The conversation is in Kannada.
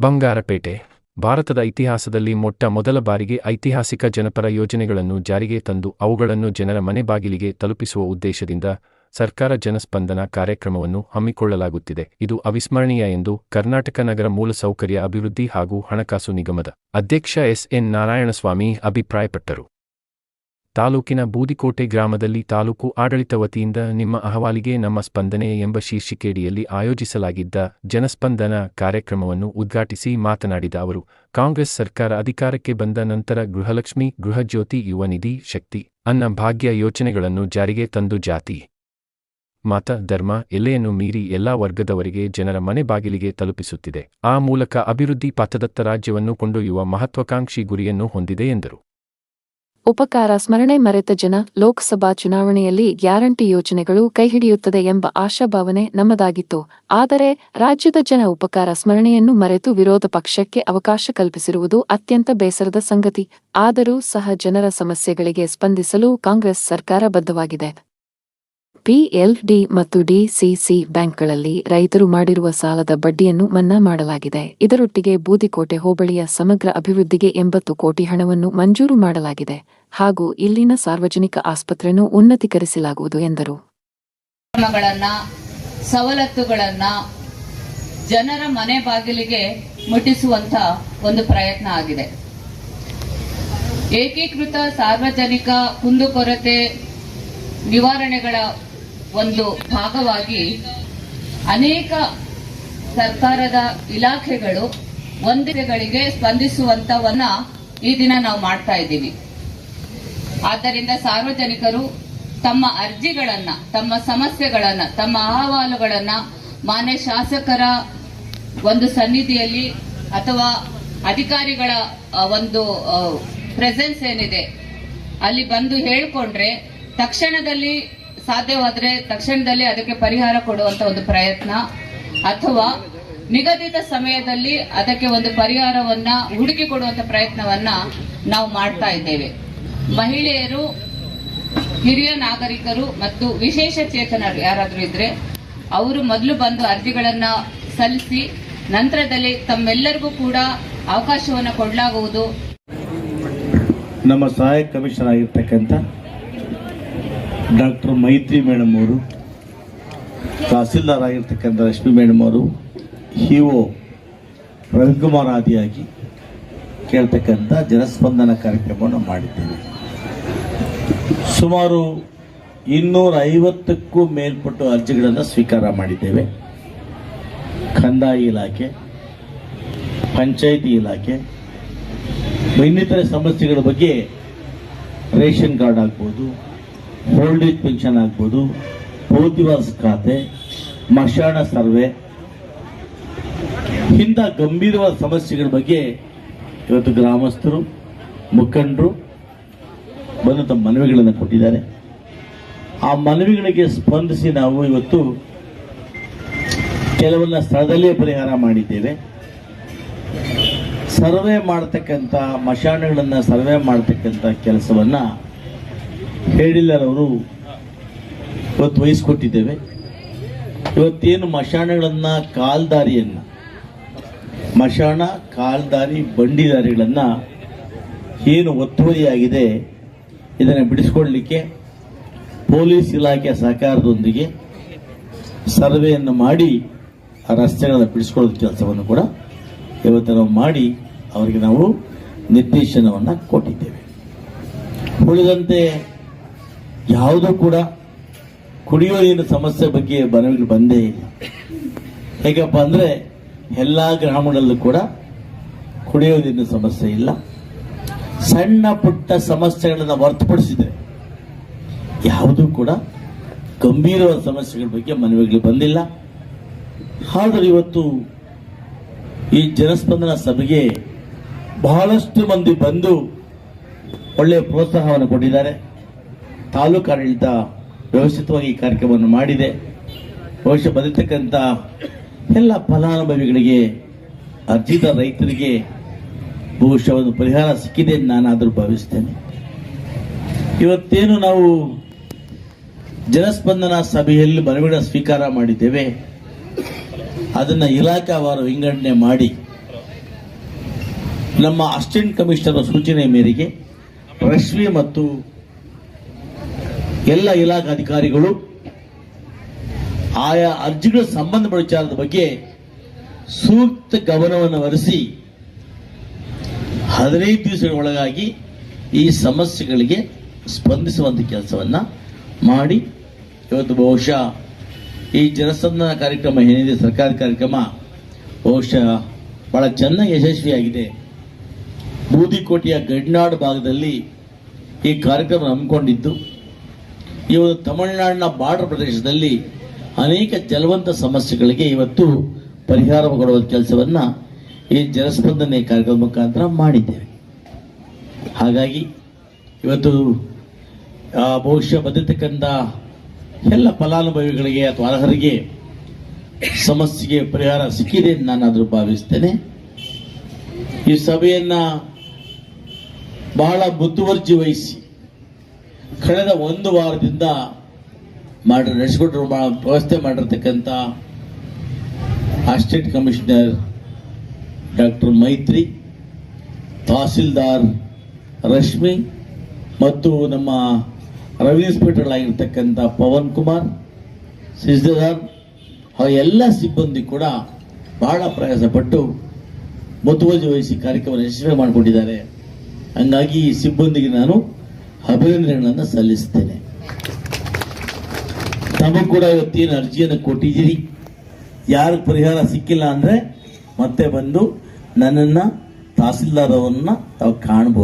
ಬಂಗಾರಪೇಟೆ ಭಾರತದ ಇತಿಹಾಸದಲ್ಲಿ ಮೊದಲ ಬಾರಿಗೆ ಐತಿಹಾಸಿಕ ಜನಪರ ಯೋಜನೆಗಳನ್ನು ಜಾರಿಗೆ ತಂದು ಅವುಗಳನ್ನು ಜನರ ಮನೆ ಬಾಗಿಲಿಗೆ ತಲುಪಿಸುವ ಉದ್ದೇಶದಿಂದ ಸರ್ಕಾರ ಜನಸ್ಪಂದನ ಕಾರ್ಯಕ್ರಮವನ್ನು ಹಮ್ಮಿಕೊಳ್ಳಲಾಗುತ್ತಿದೆ. ಇದು ಅವಿಸ್ಮರಣೀಯ ಎಂದು ಕರ್ನಾಟಕ ನಗರ ಮೂಲಸೌಕರ್ಯ ಅಭಿವೃದ್ಧಿ ಹಾಗೂ ಹಣಕಾಸು ನಿಗಮದ ಅಧ್ಯಕ್ಷ ಎಸ್.ಎನ್. ನಾರಾಯಣಸ್ವಾಮಿ ಅಭಿಪ್ರಾಯಪಟ್ಟರು. ತಾಲೂಕಿನ ಬೂದಿಕೋಟೆ ಗ್ರಾಮದಲ್ಲಿ ತಾಲೂಕು ಆಡಳಿತ ವತಿಯಿಂದ ನಿಮ್ಮ ಅಹವಾಲಿಗೆ ನಮ್ಮ ಸ್ಪಂದನೆ ಎಂಬ ಶೀರ್ಷಿಕೆಯಡಿಯಲ್ಲಿ ಆಯೋಜಿಸಲಾಗಿದ್ದ ಜನಸ್ಪಂದನ ಕಾರ್ಯಕ್ರಮವನ್ನು ಉದ್ಘಾಟಿಸಿ ಮಾತನಾಡಿದ ಅವರು, ಕಾಂಗ್ರೆಸ್ ಸರ್ಕಾರ ಅಧಿಕಾರಕ್ಕೆ ಬಂದ ನಂತರ ಗೃಹಲಕ್ಷ್ಮಿ, ಗೃಹಜ್ಯೋತಿ, ಯುವ ನಿಧಿ, ಶಕ್ತಿ, ಅನ್ನ ಭಾಗ್ಯ ಯೋಜನೆಗಳನ್ನು ಜಾರಿಗೆ ತಂದು ಜಾತಿ, ಮತ, ಧರ್ಮ ಎಲ್ಲೆಯನ್ನು ಮೀರಿ ಎಲ್ಲಾ ವರ್ಗದವರಿಗೆ ಜನರ ಮನೆ ಬಾಗಿಲಿಗೆ ತಲುಪಿಸುತ್ತಿದೆ. ಆ ಮೂಲಕ ಅಭಿವೃದ್ಧಿ ಪಥದತ್ತ ರಾಜ್ಯವನ್ನು ಕೊಂಡೊಯ್ಯುವ ಮಹತ್ವಾಕಾಂಕ್ಷಿ ಗುರಿಯನ್ನು ಹೊಂದಿದೆ ಎಂದರು. ಉಪಕಾರ ಸ್ಮರಣೆ ಮರೆತ ಜನ ಲೋಕಸಭಾ ಚುನಾವಣೆಯಲ್ಲಿ ಗ್ಯಾರಂಟಿ ಯೋಜನೆಗಳು ಕೈಹಿಡಿಯುತ್ತದೆ ಎಂಬ ಆಶಾಭಾವನೆ ನಮ್ಮದಾಗಿತ್ತು. ಆದರೆ ರಾಜ್ಯದ ಜನ ಉಪಕಾರ ಸ್ಮರಣೆಯನ್ನು ಮರೆತು ವಿರೋಧ ಪಕ್ಷಕ್ಕೆ ಅವಕಾಶ ಕಲ್ಪಿಸಿರುವುದು ಅತ್ಯಂತ ಬೇಸರದ ಸಂಗತಿ. ಆದರೂ ಸಹ ಜನರ ಸಮಸ್ಯೆಗಳಿಗೆ ಸ್ಪಂದಿಸಲು ಕಾಂಗ್ರೆಸ್ ಸರ್ಕಾರ ಬದ್ಧವಾಗಿದೆ. ಪಿಎಲ್ಡಿ ಮತ್ತು ಡಿಸಿಸಿ ಬ್ಯಾಂಕ್ಗಳಲ್ಲಿ ರೈತರು ಮಾಡಿರುವ ಸಾಲದ ಬಡ್ಡಿಯನ್ನು ಮನ್ನಾ ಮಾಡಲಾಗಿದೆ. ಇದರೊಟ್ಟಿಗೆ ಬೂದಿಕೋಟೆ ಹೋಬಳಿಯ ಸಮಗ್ರ ಅಭಿವೃದ್ಧಿಗೆ 80 ಕೋಟಿ ಹಣವನ್ನು ಮಂಜೂರು ಮಾಡಲಾಗಿದೆ ಹಾಗೂ ಇಲ್ಲಿನ ಸಾರ್ವಜನಿಕ ಆಸ್ಪತ್ರೆಯನ್ನು ಉನ್ನತೀಕರಿಸಲಾಗುವುದು ಎಂದರು. ಸವಲತ್ತುಗಳನ್ನ ಜನರ ಮನೆ ಬಾಗಿಲಿಗೆ ಮುಟ್ಟಿಸುವಂತ ಒಂದು ಪ್ರಯತ್ನ ಆಗಿದೆ. ಏಕೀಕೃತ ಸಾರ್ವಜನಿಕ ಕುಂದುಕೊರತೆ ನಿವಾರಣೆಗಳ ಒಂದು ಭಾಗವಾಗಿ ಅನೇಕ ಸರ್ಕಾರದ ಇಲಾಖೆಗಳು ಒಂದಿಗಳಿಗೆ ಸ್ಪಂದಿಸುವಂತವನ್ನ ಈ ದಿನ ನಾವು ಮಾಡ್ತಾ ಇದ್ದೀವಿ. ಆದ್ದರಿಂದ ಸಾರ್ವಜನಿಕರು ತಮ್ಮ ಅರ್ಜಿಗಳನ್ನ, ತಮ್ಮ ಸಮಸ್ಯೆಗಳನ್ನ, ತಮ್ಮ ಅಹವಾಲುಗಳನ್ನ ಮಾನ್ಯ ಶಾಸಕರ ಒಂದು ಸನ್ನಿಧಿಯಲ್ಲಿ ಅಥವಾ ಅಧಿಕಾರಿಗಳ ಒಂದು ಪ್ರೆಸೆನ್ಸ್ ಏನಿದೆ ಅಲ್ಲಿ ಬಂದು ಹೇಳ್ಕೊಂಡ್ರೆ ತಕ್ಷಣದಲ್ಲಿ ಸಾಧ್ಯವಾದ್ರೆ ತಕ್ಷಣದಲ್ಲಿ ಅದಕ್ಕೆ ಪರಿಹಾರ ಕೊಡುವಂತ ಒಂದು ಪ್ರಯತ್ನ ಅಥವಾ ನಿಗದಿತ ಸಮಯದಲ್ಲಿ ಅದಕ್ಕೆ ಒಂದು ಪರಿಹಾರವನ್ನ ಹುಡುಕಿ ಕೊಡುವಂತ ಪ್ರಯತ್ನವನ್ನ ನಾವು ಮಾಡ್ತಾ ಇದ್ದೇವೆ. ಮಹಿಳೆಯರು, ಹಿರಿಯ ನಾಗರಿಕರು ಮತ್ತು ವಿಶೇಷ ಚೇತನರು ಯಾರಾದ್ರೂ ಇದ್ರೆ ಅವರು ಮೊದಲು ಬಂದು ಅರ್ಜಿಗಳನ್ನ ಸಲ್ಲಿಸಿ ನಂತರದಲ್ಲಿ ತಮ್ಮೆಲ್ಲರಿಗೂ ಕೂಡ ಅವಕಾಶವನ್ನು ಕೊಡಲಾಗುವುದು. ನಮ್ಮ ಸಹಾಯಕ ಕಮಿಷನರ್ ಆಗಿರ್ತಕ್ಕಂಥ ಡಾಕ್ಟರ್ ಮೈತ್ರಿ ಮೇಡಮ್ ಅವರು, ತಹಸೀಲ್ದಾರ್ ಆಗಿರ್ತಕ್ಕಂಥ ರಶ್ಮಿ ಮೇಡಮ್ ಅವರು, ಹಿಒ ರವಿಕುಮಾರ್ ಆದಿಯಾಗಿ ಕೇಳ್ತಕ್ಕಂಥ ಜನಸ್ಪಂದನ ಕಾರ್ಯಕ್ರಮವನ್ನು ಮಾಡಿದ್ದೇವೆ. ಸುಮಾರು 250ಕ್ಕೂ ಮೇಲ್ಪಟ್ಟು ಅರ್ಜಿಗಳನ್ನು ಸ್ವೀಕಾರ ಮಾಡಿದ್ದೇವೆ. ಕಂದಾಯ ಇಲಾಖೆ, ಪಂಚಾಯಿತಿ ಇಲಾಖೆ, ಇನ್ನಿತರೆ ಸಮಸ್ಯೆಗಳ ಬಗ್ಗೆ ರೇಷನ್ ಕಾರ್ಡ್ ಆಗ್ಬೋದು, ಓಲ್ಡೇಜ್ ಪೆನ್ಷನ್ ಆಗ್ಬೋದು, ಬಹುದಿವಾಸ ಖಾತೆ, ಮಶಾಣ ಸರ್ವೆ, ಇಂಥ ಗಂಭೀರವಾದ ಸಮಸ್ಯೆಗಳ ಬಗ್ಗೆ ಇವತ್ತು ಗ್ರಾಮಸ್ಥರು, ಮುಖಂಡರು ಬಂದು ತಮ್ಮ ಮನವಿಗಳನ್ನು ಕೊಟ್ಟಿದ್ದಾರೆ. ಆ ಮನವಿಗಳಿಗೆ ಸ್ಪಂದಿಸಿ ನಾವು ಇವತ್ತು ಕೆಲವನ್ನ ಸ್ಥಳದಲ್ಲೇ ಪರಿಹಾರ ಮಾಡಿದ್ದೇವೆ. ಸರ್ವೆ ಮಾಡತಕ್ಕಂಥ ಮಶಾಣಗಳನ್ನು ಸರ್ವೆ ಮಾಡತಕ್ಕಂಥ ಕೆಲಸವನ್ನು ಹೇಳಿಲ್ಲರವರು ಇವತ್ತು ವಹಿಸ್ಕೊಟ್ಟಿದ್ದೇವೆ. ಇವತ್ತೇನು ಮಶಾಣಗಳನ್ನು ಕಾಲ್ದಾರಿಯನ್ನು, ಮಶಾಣ ಕಾಲ್ದಾರಿ ಬಂಡಿದಾರಿಗಳನ್ನು ಏನು ಒತ್ತುವರಿಯಾಗಿದೆ ಇದನ್ನು ಬಿಡಿಸ್ಕೊಳ್ಳಲಿಕ್ಕೆ ಪೊಲೀಸ್ ಇಲಾಖೆ ಸಹಕಾರದೊಂದಿಗೆ ಸರ್ವೆಯನ್ನು ಮಾಡಿ ಆ ರಸ್ತೆಗಳನ್ನು ಬಿಡಿಸ್ಕೊಳ್ಳೋ ಕೆಲಸವನ್ನು ಕೂಡ ಇವತ್ತು ನಾವು ಮಾಡಿ ಅವರಿಗೆ ನಾವು ನಿರ್ದೇಶನವನ್ನು ಕೊಟ್ಟಿದ್ದೇವೆ. ಉಳಿದಂತೆ ಯಾವುದೂ ಕೂಡ ಕುಡಿಯೋ ನೀರಿನ ಸಮಸ್ಯೆ ಬಗ್ಗೆ ಮನವಿಗಳು ಬಂದೇ ಇಲ್ಲ. ಹೇಗಪ್ಪ ಅಂದರೆ ಎಲ್ಲ ಗ್ರಾಮಗಳಲ್ಲೂ ಕೂಡ ಕುಡಿಯೋ ನೀರಿನ ಸಮಸ್ಯೆ ಇಲ್ಲ. ಸಣ್ಣ ಪುಟ್ಟ ಸಮಸ್ಯೆಗಳನ್ನು ಹೊರತುಪಡಿಸಿದರೆ ಯಾವುದೂ ಕೂಡ ಗಂಭೀರವಾದ ಸಮಸ್ಯೆಗಳ ಬಗ್ಗೆ ಮನವಿಗಳು ಬಂದಿಲ್ಲ. ಆದರೆ ಇವತ್ತು ಈ ಜನಸ್ಪಂದನ ಸಭೆಗೆ ಬಹಳಷ್ಟು ಮಂದಿ ಬಂದು ಒಳ್ಳೆಯ ಪ್ರೋತ್ಸಾಹವನ್ನು ಕೊಟ್ಟಿದ್ದಾರೆ. ತಾಲೂಕು ಆಡಳಿತ ವ್ಯವಸ್ಥಿತವಾಗಿ ಈ ಕಾರ್ಯಕ್ರಮವನ್ನು ಮಾಡಿದೆ. ಭವಿಷ್ಯ ಬಂದಿರತಕ್ಕಂಥ ಎಲ್ಲ ಫಲಾನುಭವಿಗಳಿಗೆ, ಅರ್ಜಿತ ರೈತರಿಗೆ ಬಹುಶಃ ಒಂದು ಪರಿಹಾರ ಸಿಕ್ಕಿದೆ ಎಂದು ನಾನಾದರೂ ಭಾವಿಸ್ತೇನೆ. ಇವತ್ತೇನು ನಾವು ಜನಸ್ಪಂದನ ಸಭೆಯಲ್ಲಿ ಮನವಿಗಳ ಸ್ವೀಕಾರ ಮಾಡಿದ್ದೇವೆ, ಅದನ್ನು ಇಲಾಖಾವಾರು ವಿಂಗಡಣೆ ಮಾಡಿ ನಮ್ಮ ಅಸಿಸ್ಟೆಂಟ್ ಕಮಿಷನರ್ ಸೂಚನೆ ಮೇರೆಗೆ ರಶ್ಮಿ ಮತ್ತು ಎಲ್ಲ ಇಲಾಖಾ ಅಧಿಕಾರಿಗಳು ಆಯಾ ಅರ್ಜಿಗಳ ಸಂಬಂಧಪಟ್ಟ ವಿಚಾರದ ಬಗ್ಗೆ ಸೂಕ್ತ ಗಮನವನ್ನು ಹರಿಸಿ 15 ದಿವಸಗಳ ಒಳಗಾಗಿ ಈ ಸಮಸ್ಯೆಗಳಿಗೆ ಸ್ಪಂದಿಸುವಂಥ ಕೆಲಸವನ್ನು ಮಾಡಿ ಇವತ್ತು ಬಹುಶಃ ಈ ಜನಸ್ಪಂದನ ಕಾರ್ಯಕ್ರಮ ಏನಿದೆ ಸರ್ಕಾರಿ ಕಾರ್ಯಕ್ರಮ ಬಹುಶಃ ಬಹಳ ಚೆನ್ನಾಗಿ ಯಶಸ್ವಿಯಾಗಿದೆ. ಬೂದಿಕೋಟೆಯ ಗಡಿನಾಡು ಭಾಗದಲ್ಲಿ ಈ ಕಾರ್ಯಕ್ರಮ ಹಮ್ಮಿಕೊಂಡಿದ್ದು ಇವತ್ತು ತಮಿಳುನಾಡಿನ ಬಾರ್ಡರ್ ಪ್ರದೇಶದಲ್ಲಿ ಅನೇಕ ಜಲವಂತ ಸಮಸ್ಯೆಗಳಿಗೆ ಇವತ್ತು ಪರಿಹಾರ ಕೊಡುವ ಕೆಲಸವನ್ನು ಈ ಜನಸ್ಪಂದನೆ ಕಾರ್ಯಕ್ರಮದ ಮುಖಾಂತರ ಮಾಡಿದ್ದೇವೆ. ಹಾಗಾಗಿ ಇವತ್ತು ಬಹುಶಃ ಬಂದಿರತಕ್ಕಂಥ ಎಲ್ಲ ಫಲಾನುಭವಿಗಳಿಗೆ ಅಥವಾ ಅರ್ಹರಿಗೆ ಸಮಸ್ಯೆಗೆ ಪರಿಹಾರ ಸಿಕ್ಕಿದೆ ಎಂದು ನಾನಾದರೂ ಭಾವಿಸ್ತೇನೆ. ಈ ಸಭೆಯನ್ನ ಬಹಳ ಮುತುವರ್ಜಿ ವಹಿಸಿ ಕಳೆದ 1 ವಾರದಿಂದ ನಡೆಸಿಕೊಟ್ಟು ವ್ಯವಸ್ಥೆ ಮಾಡಿರ್ತಕ್ಕಂಥ ಅಸಿಸ್ಟೆಂಟ್ ಕಮಿಷನರ್ ಡಾಕ್ಟರ್ ಮೈತ್ರಿ, ತಹಸೀಲ್ದಾರ್ ರಶ್ಮಿ ಮತ್ತು ನಮ್ಮ ರೆವಿನ್ಯೂ ಇನ್ಸ್ಪೆಕ್ಟರ್ ಆಗಿರ್ತಕ್ಕಂಥ ಪವನ್ ಕುಮಾರ್ ಸಿಸ್ದಾರ್ ಎಲ್ಲ ಸಿಬ್ಬಂದಿ ಕೂಡ ಬಹಳ ಪ್ರಯಾಸಪಟ್ಟು ಮುತುವರ್ಜಿ ವಹಿಸಿ ಕಾರ್ಯಕ್ರಮ ಯಶಸ್ವಿ ಮಾಡಿಕೊಂಡಿದ್ದಾರೆ. ಹಂಗಾಗಿ ಈ ಸಿಬ್ಬಂದಿಗೆ ನಾನು ಅಭಿನಂದನೆಗಳನ್ನು ಸಲ್ಲಿಸ್ತೇನೆ. ತಮಗೂ ಕೂಡ ಇವತ್ತೇನು ಅರ್ಜಿಯನ್ನು ಕೊಟ್ಟಿದ್ದೀರಿ, ಯಾರು ಪರಿಹಾರ ಸಿಕ್ಕಿಲ್ಲ ಅಂದರೆ ಮತ್ತೆ ಬಂದು ನನ್ನನ್ನು ತಹಸೀಲ್ದಾರ್ ಅವರನ್ನ ತಾವು ಕಾಣ್ಬೋದು.